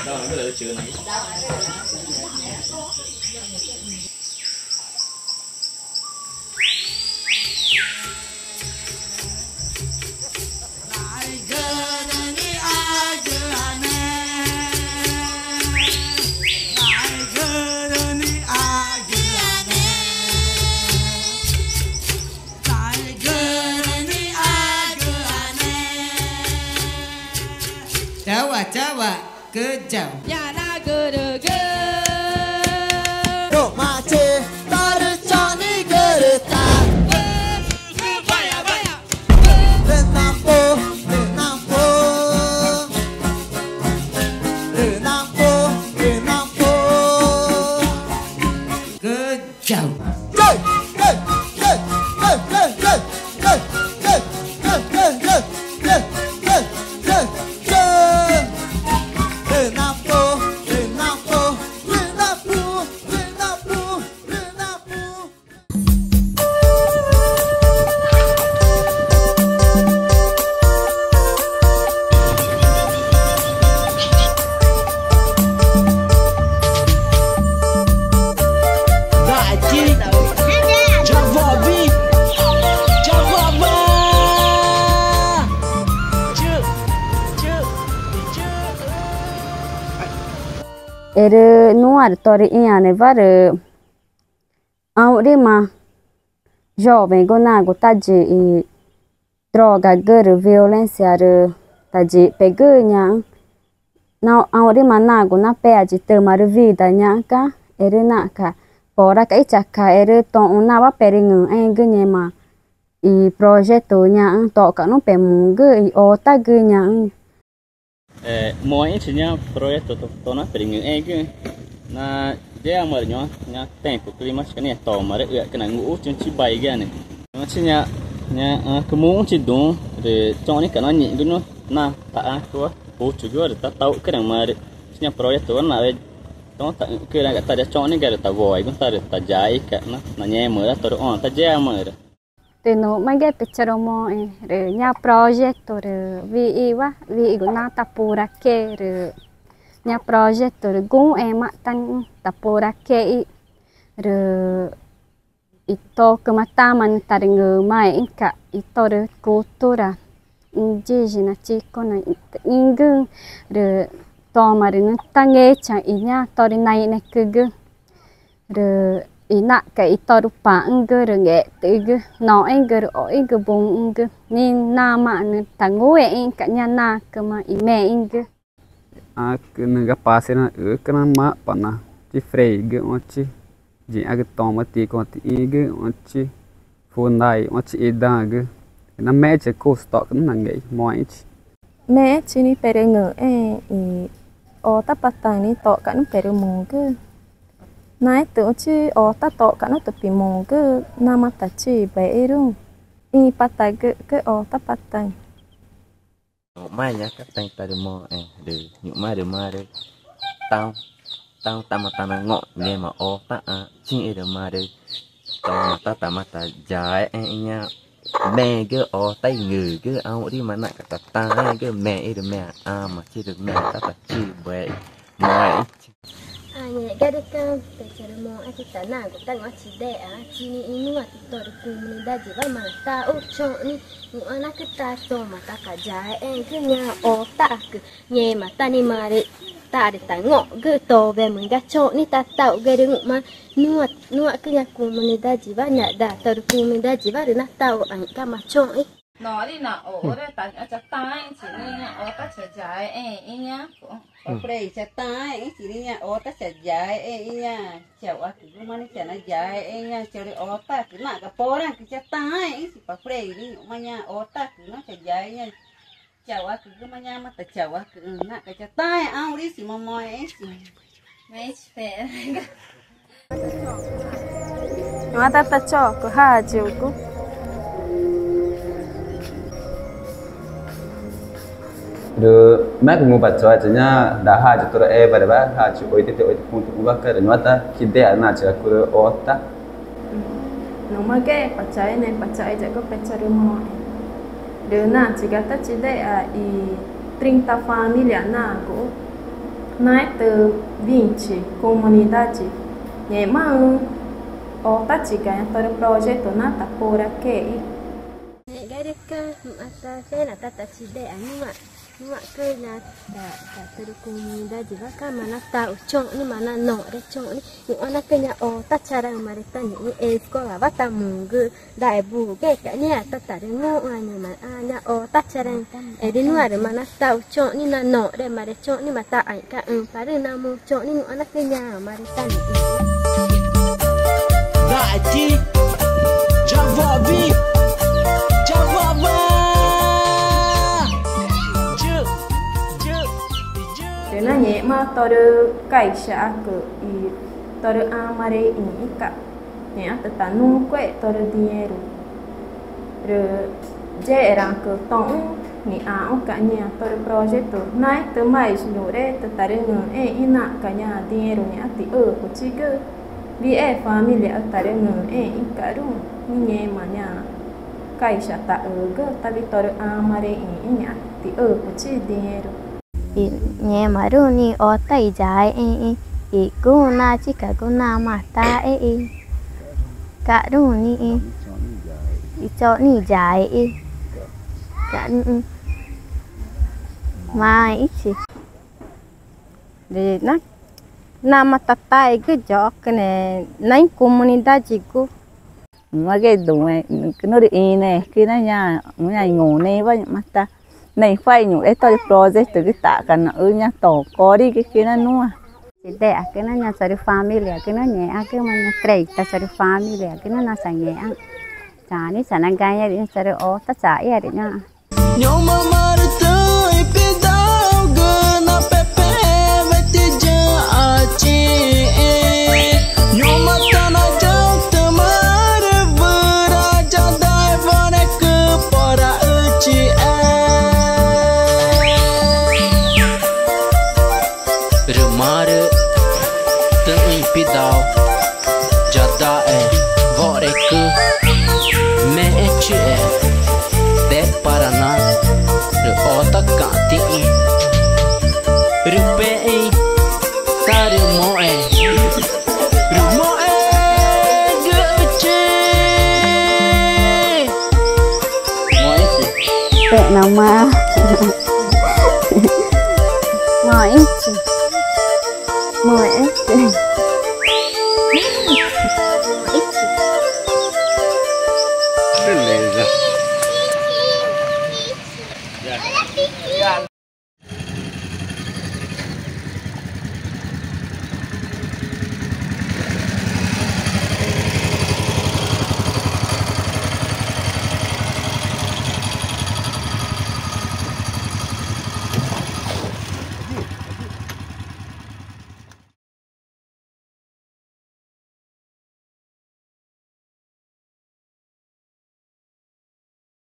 Đâu nó được chữ này. Jawa, kejam. Ya na guru ge. Dok mace tercani gereta. Baya baya. Renampo, renampo. Renampo, renampo. Kejam. Hey, hey, hey, hey, hey, hey, hey, hey, hey, hey, hey, hey, hey, hey, hey. Renampo, renampo, renampo, renampo, renampo. Daqui, Javobi, Javaba. Ere nuar tori iane vare au rima jovem gona gotaji e droga gere violência re taji pegunya na au rima na gona peaji temar vida nyaka ere naka pora ka ichaka ere to una wa peringu engenye ma i projeto nya to ka no pemungu i ota genya Moi tinha projeto tona peringu na dia amarnya nya tempo clima skani tomare kena ngu cunci bai gane na tinha nya kemu cidung de toni kana nyi guno na ta tua o chugo ta tau kena mare tinha projeto na we ton ta kena ga ta de toni ga ta voi gun ta ta jai ka na nye mara tor on ta ja mara Teno mage pecharomo re nya progetto re vi guna tapura ke re nya progetto re gun matan tapura ke re ito kemataman taringe mai inka ito re kultura indígena chico na ingun re tomare tange cha inya tori nai nekege re ina ka ito rupa engger nge tege no engger o engger bong engger ni nama ne tangue en ka nyana kema ime engger nega passe na kana ma pana ti freige onti ji ag toma ti konti ige onti fundai onti edag na mete costo na ngai moit me chini perenge i o tapatani to kan peremunge nai tu chi o ta to kan to pimunge nama ta chi beiru i patage ke o tapatani mai nhá các tay ta được mò để những mai được mai đấy tao tao ta mà ta là ngọn nghe mà o ta chi được mai đấy tao mà ta mà ta dài nha mẹ cái o tay người cái ao đi mà nãy cả ta cái mẹ được mẹ mà chỉ được mẹ ta chi vậy mai nhẹ cái đấy cái chơi mò ai thì ta nào cũng ta ngó chỉ để chỉ ni inu mà thì tôi được cùng mình đã chỉ vào mà ta út cho ni những anh cứ ta cho mà ta cả dài cứ nhà ô ta cứ nhẹ mà ta ni mà để ta để ta ngọ cứ to về mình đã cho ni ta tạo cái đấy mà nuột cứ nhà cùng mình đã chỉ vào nhà đã tôi được cùng mình đã chỉ vào để nó tạo ảnh cả mà cho ấy Nó đi nào ổ đấy ta cho tay chỉ nên nhà ổ ta sẽ dài nhá. Đây sẽ tay chỉ nên nhà ổ ta sẽ dài nha. Chào à cứ mà nó sẽ nó dài nha. Chào đi ổ ta cứ nãy cái po ra cứ sẽ tay chỉ phải đây đi mà nhà ổ ta cứ nó sẽ dài nha. Chào à cứ mà nhà mà ta chào à cứ nãy cái sẽ tay ao đi chỉ mà mỏi Mấy phải. nó ta cho có hai chiều cũng de mak ngubat cuacanya daha jutur pada ba ha cu oi tete oi puntu ubaka dan wata kide ana ca kure ota nó mà cái này percaya jago pecaru mo de na jika ta cide a i 30 família na go na te 20 comunidade nhẹ mang o ta jika yang pada projeto na tapora ke Nek gareka ata saya tata cide anu mak ke na ta ter comunidade va ka mana ta uchong ni mana no de chong ni ona ke nya o ta cara marita ni sekolah va ta mungu da bu ke ka ni ta ta de ngo anya ma anya o ta cara di nuar mana ta uchong ni na no de mare chong ni mata ai ka pare na mu chong ni ona ke nya marita ni Dati Javabi Javava Karena nhẹ mà tôi được cải xã cỡ y tôi được amare ini kak nhẹ tôi ta nu quẹ tôi được dinheiro rồi dễ rằng cỡ tông ni áo cả nhà tôi được projeto này tôi mai xuống đây tôi ta được ngờ ina cả nhà dinheiro nhẹ thì của chị cơ vì família ta được ngờ cả đúng nhẹ mà nhà cải xã ta cơ ta vì tôi được amare ini nhẹ thì của chị dinheiro Nye maru ni ota ijai guna chika guna mata ka ru ni cho ni jai ka mai chi de na mata tai ke jo kene nai comunidade ku mà cái đồ này cái nó đi này cái nó nhà ngủ này với mata này phải nhủ ấy tôi project từ cái tạ cả nó nhà tổ có đi cái nó nua Ide cái nó nhà sari família cái nó nhẹ cái mà nhà treita sari família cái nó nasa nhẹ chả ní chả năng gai đi sari o ta chả ya đi nha Nhô mà marito e pedal gana pepe vai te ja chi Nhô mà ta na jauh temar vera jadai vane ke para uci Remare tengah pedal jadai vore ke me che de Paraná de ota kati rupe tare moe geche tệ nào mà mỏi chứ mỏi chứ beleza. Ya.